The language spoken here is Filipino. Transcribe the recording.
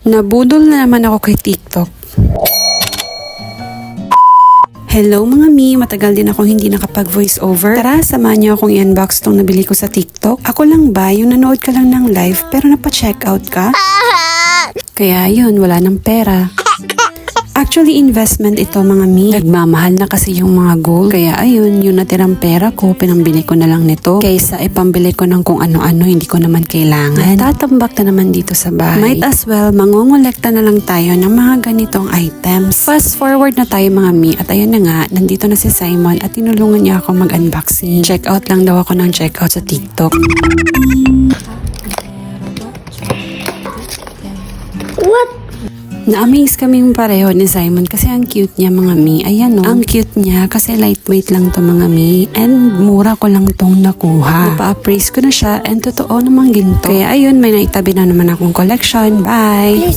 Nabudol na naman ako kay TikTok. Hello mga mi, matagal din akong hindi nakapag-voice over. Tara, samahan niyo akong i-unbox tong nabili ko sa TikTok. Ako lang ba, yung nanood ka lang ng live pero napa-check out ka? Kaya yun, wala ng pera. Actually, investment ito mga mi. Nagmamahal na kasi yung mga gold. Kaya ayun, yung natirang pera ko, pinambili ko na lang nito. Kaysa ipambili ko ng kung ano-ano, hindi ko naman kailangan. Tatambak na naman dito sa bahay. Might as well, mangongolekta na lang tayo ng mga ganitong items. Fast forward na tayo mga mi. At ayun na nga, nandito na si Simon at tinulungan niya ako mag-unboxing. Check out lang daw ako ng check out sa TikTok. What? Na-amaze kaming pareho ni Simon kasi ang cute niya mga mi. Ayan o, ang cute niya kasi lightweight lang to mga mi. And mura ko lang tong nakuha. Napa-appraise ko na siya and totoo namang ginto. Kaya ayun, may naitabi na naman akong collection. Bye!